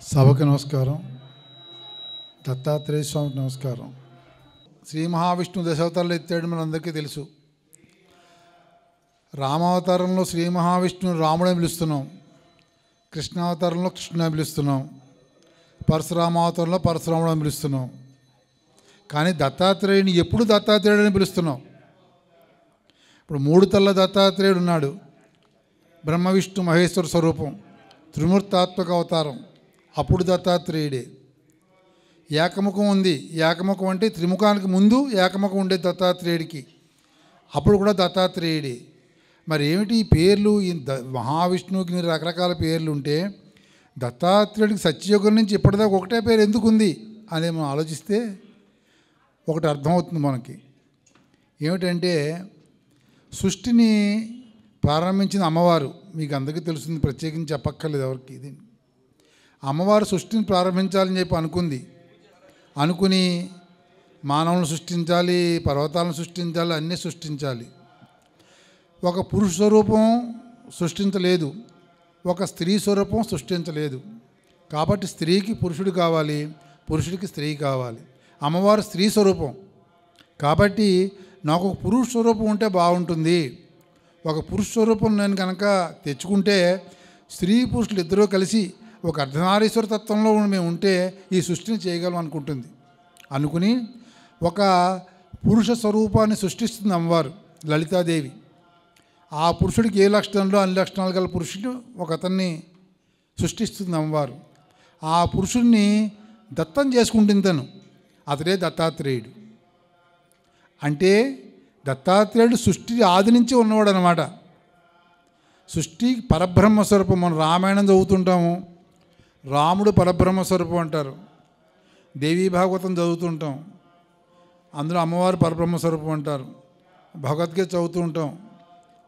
సభకు నమస్కారం. దత్తాత్రేయ స్వామికి నమస్కారం. శ్రీ మహావిష్ణువు దశావతారాలు ఎత్తాడు మనందరికీ తెలుసు. రామావతారంలో శ్రీ మహావిష్ణువు రాముడని పిలుస్తున్నాం, కృష్ణావతారంలో కృష్ణుని పిలుస్తున్నాం, పరశురామావతారంలో పరశురాముడు అని పిలుస్తున్నాం. కానీ దత్తాత్రేయుని ఎప్పుడు దత్తాత్రేయుడు అని పిలుస్తున్నాం. ఇప్పుడు మూడు తల్ల దత్తాత్రేయుడు ఉన్నాడు. బ్రహ్మ విష్ణు మహేశ్వర స్వరూపం, త్రిమూర్తాత్మక అవతారం, అప్పుడు దత్తాత్రేయుడే. ఏకముఖం ఉంది. ఏకముఖం అంటే త్రిముఖానికి ముందు ఏకముఖం ఉండే దత్తాత్రేయుడికి, అప్పుడు కూడా దత్తాత్రేయుడే. మరి ఏమిటి ఈ పేర్లు? ఈ మహావిష్ణువుకి రకరకాల పేర్లు ఉంటే దత్తాత్రేయుడికి సత్యయుగం నుంచి ఇప్పటిదాకా ఒకటే పేరు ఎందుకు ఉంది అని మనం ఆలోచిస్తే ఒకటి అర్థమవుతుంది మనకి. ఏమిటంటే సృష్టిని ప్రారంభించిన అమ్మవారు. మీకు అందరికీ తెలుస్తుంది, ప్రత్యేకించి చెప్పక్కర్లేదు ఎవరికి. ఇది అమ్మవారు సృష్టిని ప్రారంభించాలని చెప్పి అనుకుని మానవులను సృష్టించాలి, పర్వతాలను సృష్టించాలి, అన్నీ సృష్టించాలి. ఒక పురుష స్వరూపం సృష్టించలేదు, ఒక స్త్రీ స్వరూపం సృష్టించలేదు. కాబట్టి స్త్రీకి పురుషుడు కావాలి, పురుషుడికి స్త్రీ కావాలి. అమ్మవారు స్త్రీ స్వరూపం కాబట్టి నాకు ఒక పురుష స్వరూపం ఉంటే బాగుంటుంది. ఒక పురుష స్వరూపం నేను కనుక తెచ్చుకుంటే స్త్రీ పురుషులు ఇద్దరూ కలిసి ఒక అర్ధనారీశ్వర తత్వంలో మేము ఉంటే ఈ సృష్టిని చేయగలం అనుకుని ఒక పురుష స్వరూపాన్ని సృష్టిస్తుంది అమ్మవారు లలితాదేవి. ఆ పురుషుడికి ఏ లక్షణాలు అన్ని లక్షణాలు గల పురుషుడు ఒక అతన్ని సృష్టిస్తుంది అమ్మవారు. ఆ పురుషుడిని దత్తం చేసుకుంటుంది తను. అతడే దత్తాత్రేయుడు. అంటే దత్తాత్రేయుడు సృష్టి ఆది నుంచి ఉన్నవాడు అన్నమాట. సృష్టి పరబ్రహ్మ స్వరూపం. మనం రామాయణం చదువుతుంటాము, రాముడు పరబ్రహ్మ స్వరూపం అంటారు. దేవీ భాగవతం చదువుతుంటాం, అందులో అమ్మవారు పరబ్రహ్మ స్వరూపం అంటారు. భగవద్గీత చదువుతూ ఉంటాం,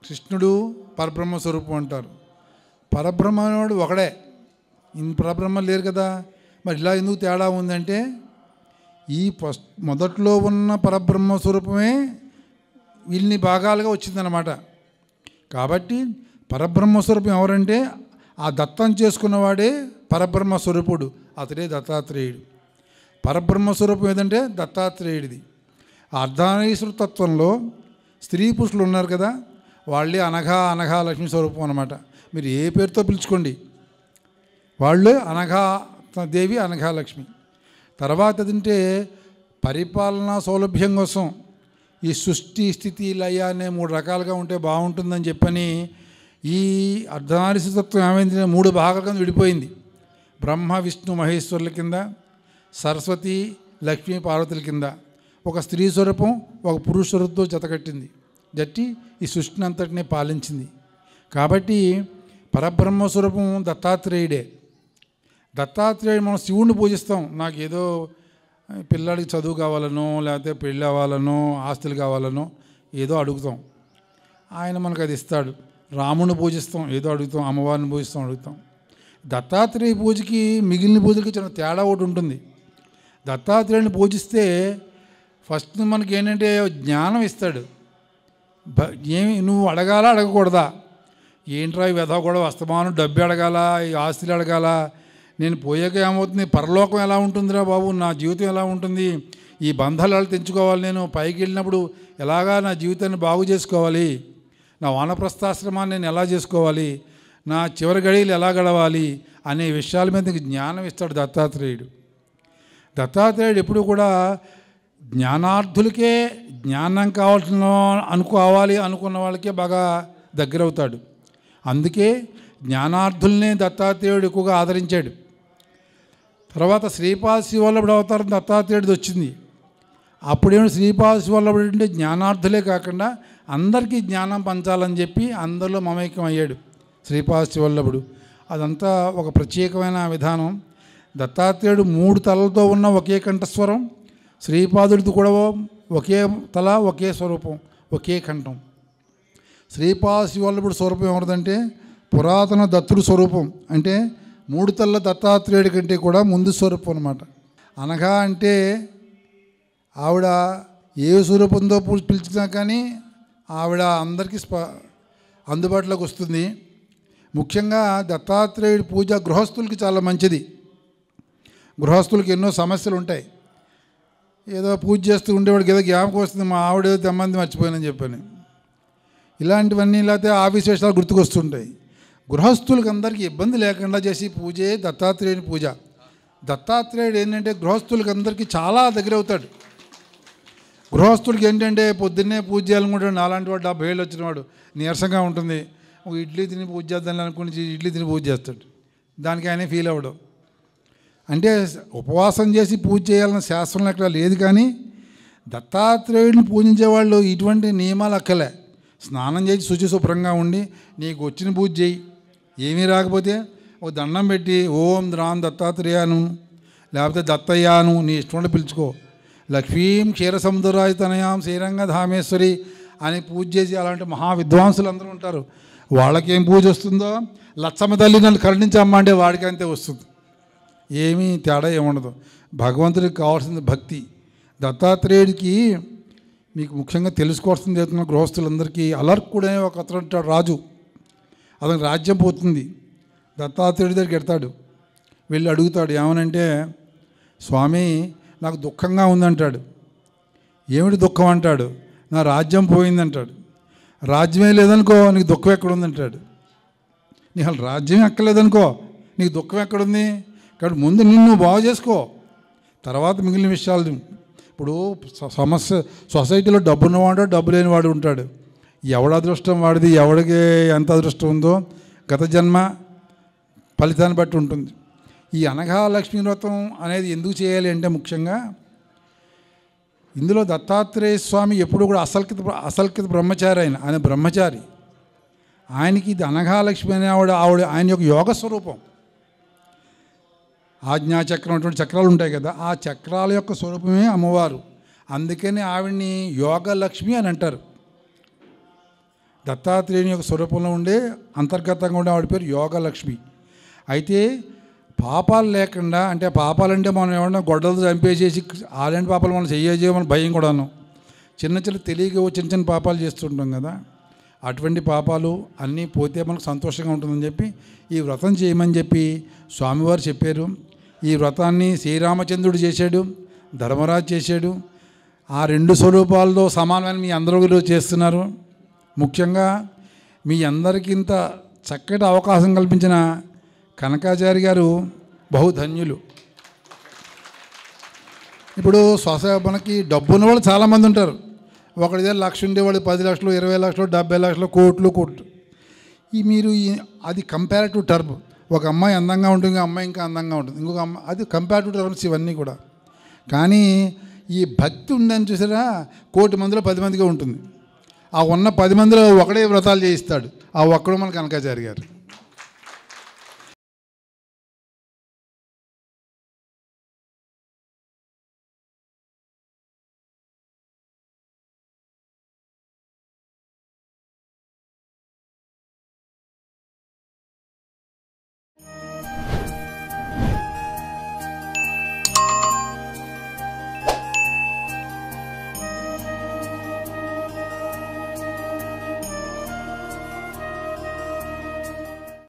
కృష్ణుడు పరబ్రహ్మ స్వరూపం అంటారు. పరబ్రహ్మనుడు ఒకడే, పరబ్రహ్మ లేరు కదా. మరి ఇలా ఎందుకు తేడా ఉందంటే ఈ మొదట్లో ఉన్న పరబ్రహ్మ స్వరూపమే వీళ్ళని భాగాలుగా వచ్చిందన్నమాట. కాబట్టి పరబ్రహ్మ స్వరూపం ఎవరంటే ఆ దత్తం చేసుకున్నవాడే పరబ్రహ్మ స్వరూపుడు, అతడే దత్తాత్రేయుడు. పరబ్రహ్మ స్వరూపం ఏదంటే దత్తాత్రేయుడిది. ఆ అర్ధనారీశ్వర తత్వంలో స్త్రీ పురుషులు ఉన్నారు కదా, వాళ్ళే అనఘా లక్ష్మీ స్వరూపం అన్నమాట. మీరు ఏ పేరుతో పిలుచుకోండి, వాళ్ళే అనఘా దేవి, అనఘా లక్ష్మి. తర్వాత అదంటే పరిపాలనా సౌలభ్యం కోసం ఈ సృష్టి స్థితి లయ అనే మూడు రకాలుగా ఉంటే బాగుంటుందని చెప్పని ఈ అర్ధనారీశ్వరత్వం ఏమైంది, మూడు భాగాల కింద విడిపోయింది. బ్రహ్మ విష్ణు మహేశ్వరుల కింద, సరస్వతి లక్ష్మీ పార్వతుల కింద ఒక స్త్రీ స్వరూపం ఒక పురుష స్వరూపంతో జట్టి ఈ సృష్టిని అంతటినీ పాలించింది. కాబట్టి పరబ్రహ్మ స్వరూపం దత్తాత్రేయుడే. దత్తాత్రేయుడు మనం శివుణ్ణి పూజిస్తాం. నాకు ఏదో పిల్లాడికి చదువు కావాలనో, లేకపోతే పెళ్ళి అవ్వాలనో, ఆస్తులు కావాలనో ఏదో అడుగుతాం, ఆయన మనకు అది ఇస్తాడు. రాముని పూజిస్తాం, ఏదో అడుగుతాం, అమ్మవారిని అడుగుతాం. దత్తాత్రేయ పూజకి మిగిలిన పూజలకి చాలా తేడా ఒకటి ఉంటుంది. దత్తాత్రేయుని పూజిస్తే ఫస్ట్ మనకి ఏంటంటే జ్ఞానం ఇస్తాడు. ఏమి నువ్వు అడగకూడదా, ఏంట్రా ఈ వెధవ కూడా వస్తమానం డబ్బు అడగాల, ఈ ఆస్తులు అడగాల, నేను పోయాక ఏమవుతుంది, పరలోకం ఎలా ఉంటుందిరా బాబు, నా జీవితం ఎలా ఉంటుంది, ఈ బంధాలు ఎలా తెంచుకోవాలి, నేను పైకి వెళ్ళినప్పుడు ఎలాగా నా జీవితాన్ని బాగు చేసుకోవాలి, నా వానప్రస్థాశ్రమాన్ని నేను ఎలా చేసుకోవాలి, నా చివరి గడియలు ఎలా గడవాలి అనే విషయాల మీద జ్ఞానం ఇస్తాడు దత్తాత్రేయుడు. దత్తాత్రేయుడు ఎప్పుడు కూడా జ్ఞానార్థులకే జ్ఞానం అనుకున్న వాళ్ళకే బాగా దగ్గరవుతాడు. అందుకే జ్ఞానార్థుల్నే దత్తాత్రేయుడు ఎక్కువగా ఆదరించాడు. తర్వాత శ్రీపాద శివల్లభుడు అవతారం దత్తాత్రేయుడిది వచ్చింది. అప్పుడేమో శ్రీపాద శివల్లభుడు అంటే జ్ఞానార్థులే కాకుండా అందరికీ జ్ఞానం పంచాలని చెప్పి అందరిలో మమైక్యం అయ్యాడు శ్రీపాద శివల్లభుడు. అదంతా ఒక ప్రత్యేకమైన విధానం. దత్తాత్రేయుడు మూడు తలలతో ఉన్న ఒకే కంఠస్వరం, శ్రీపాదుడిది కూడా ఒకే తల, ఒకే స్వరూపం, ఒకే కంఠం. శ్రీపాద శివల్లభుడు స్వరూపం ఎవరిదంటే పురాతన దత్తుడు స్వరూపం. అంటే మూడు తల్ల దత్తాత్రేయుడి కంటే కూడా ముందు స్వరూపం అన్నమాట. అనగా అంటే ఆవిడ ఏ స్వరూపంతో పిలిచినా కానీ ఆవిడ అందరికీ అందుబాటులోకి వస్తుంది. ముఖ్యంగా దత్తాత్రేయుడి పూజ గృహస్థులకి చాలా మంచిది. గృహస్థులకి ఎన్నో సమస్యలు ఉంటాయి. ఏదో పూజ చేస్తూ ఉండేవాడికి ఏదో జ్ఞాపకం వస్తుంది, మా ఆవిడ ఏదో తెమ్మంది మర్చిపోయానని చెప్పని. ఇలాంటివన్నీ లేకపోతే ఆఫీస్ విషయాలు గుర్తుకొస్తుంటాయి. గృహస్థులకి అందరికీ ఇబ్బంది లేకుండా చేసి పూజే దత్తాత్రేయుని పూజ. దత్తాత్రేయుడు ఏంటంటే గృహస్థులకి అందరికీ చాలా దగ్గర అవుతాడు. గృహస్థుడికి ఏంటంటే పొద్దున్నే పూజ చేయాలనుకుంటాడు. నాలాంటి వాడు 70 ఏళ్ళు వచ్చినవాడు నీరసంగా ఉంటుంది, ఒక ఇడ్లీ తిని పూజ చేద్దాం అనుకుని ఇడ్లీ తిని పూజ చేస్తాడు. దానికి ఆయన ఫీల్ అవ్వడం. అంటే ఉపవాసం చేసి పూజ చేయాలన్న శాస్త్రం ఎక్కడ లేదు. కానీ దత్తాత్రేయుడిని పూజించే వాళ్ళు ఇటువంటి నియమాలు అక్కలే. స్నానం చేసి శుచి శుభ్రంగా ఉండి నీకు వచ్చిన పూజ చేయి. ఏమీ రాకపోతే ఒక దండం పెట్టి ఓం రామ్ దత్తాత్రేయాను లేకపోతే దత్తయ్యాను నీ ఇష్టం పిలుచుకో. లక్ష్మీం క్షీరసముద్రాయతనయాం శ్రీరంగధామేశ్వరి అని పూజ చేసి అలాంటి మహా విద్వాంసులు అందరూ ఉంటారు. వాళ్ళకేం పూజ వస్తుందో లచ్చమ్మ తల్లి నన్ను కరుణించమ్మ అంటే వాడికి అంతే వస్తుంది. ఏమీ తేడా ఏముండదు. భగవంతుడికి కావాల్సింది భక్తి. దత్తాత్రేయుడికి మీకు ముఖ్యంగా తెలుసుకోవాల్సింది చెప్తున్న గృహస్థులందరికీ అలర్కుడు అనే ఒక అతను ఉంటాడు రాజు. అతను రాజ్యం పోతుంది. దత్తాత్రేయుడి దగ్గరికి వెళ్తాడు. వెళ్ళి అడుగుతాడు ఏమనంటే, స్వామి నాకు దుఃఖంగా ఉందంటాడు. ఏమిటి దుఃఖం అంటాడు. నా రాజ్యం పోయిందంటాడు. రాజ్యమే లేదనుకో నీకు దుఃఖం ఎక్కడుందంటాడు. నీకు అసలు రాజ్యం ఎక్కలేదనుకో నీకు దుఃఖం ఎక్కడుంది. కాబట్టి ముందు నిన్ను బాగు చేసుకో, తర్వాత మిగిలిన విషయాలు. ఇప్పుడు సొసైటీలో డబ్బు ఉన్నవాడు డబ్బు లేనివాడు ఉంటాడు. ఎవడ అదృష్టం వాడిది, ఎవడికి ఎంత అదృష్టం ఉందో గత జన్మ ఫలితాన్ని బట్టి ఉంటుంది. ఈ అనఘాలక్ష్మీ వ్రతం అనేది ఎందుకు చేయాలి అంటే ముఖ్యంగా ఇందులో దత్తాత్రేయ స్వామి ఎప్పుడు కూడా అసల్కిత బ్రహ్మచారి. ఆయన బ్రహ్మచారి. ఆయనకి ఇది అనఘాలక్ష్మి అనే ఆయన యొక్క యోగ స్వరూపం. ఆజ్ఞాచక్రం అటువంటి చక్రాలు ఉంటాయి కదా, ఆ చక్రాల యొక్క స్వరూపమే అమ్మవారు. అందుకని ఆవిడ్ని యోగలక్ష్మి అని అంటారు. దత్తాత్రేయుని యొక్క స్వరూపంలో ఉండే అంతర్గతంగా ఉండే ఆవిడ పేరు యోగలక్ష్మి. అయితే పాపాలు లేకుండా, అంటే పాపాలంటే మనం ఏమన్నా గొడ్డలతో చంపేసేసి అలాంటి పాపాలు మనం చేయమని భయం కూడాను. చిన్న తెలియక చిన్న చిన్న పాపాలు చేస్తుంటాం కదా, అటువంటి పాపాలు అన్నీ పోతే మనకు సంతోషంగా ఉంటుందని చెప్పి ఈ వ్రతం చేయమని చెప్పి స్వామివారు చెప్పారు. ఈ వ్రతాన్ని శ్రీరామచంద్రుడు చేశాడు, ధర్మరాజు చేశాడు. ఆ రెండు స్వరూపాలతో సమానమైన మీ అందరూ చేస్తున్నారు. ముఖ్యంగా మీ అందరికీ ఇంత చక్కటి అవకాశం కల్పించిన కనకాచారి గారు బహుధన్యులు. ఇప్పుడు మనకి డబ్బు ఉన్న వాళ్ళు చాలామంది ఉంటారు. ఒకటి దగ్గర 1,00,000 ఉండేవాళ్ళు 10 లక్షలు, 20 లక్షలు, 70 లక్షలు, కోట్లు. మీరు అది కంపారిటివ్ టర్మ్. ఒక అమ్మాయి అందంగా ఉంటుంది, అమ్మాయి ఇంకా అందంగా ఉంటుంది, ఇంకొక అమ్మాయి, అది కంపారిటివ్ టర్మ్స్ ఇవన్నీ కూడా. కానీ ఈ భక్తి ఉందని చూసారా, 1,00,00,000 మందిలో 10 మందిగా ఉంటుంది. ఆ ఉన్న 10 మందిలో ఒకడే వ్రతాలు చేయిస్తాడు. ఆ ఒక్కడు మన కనకాచారి గారు.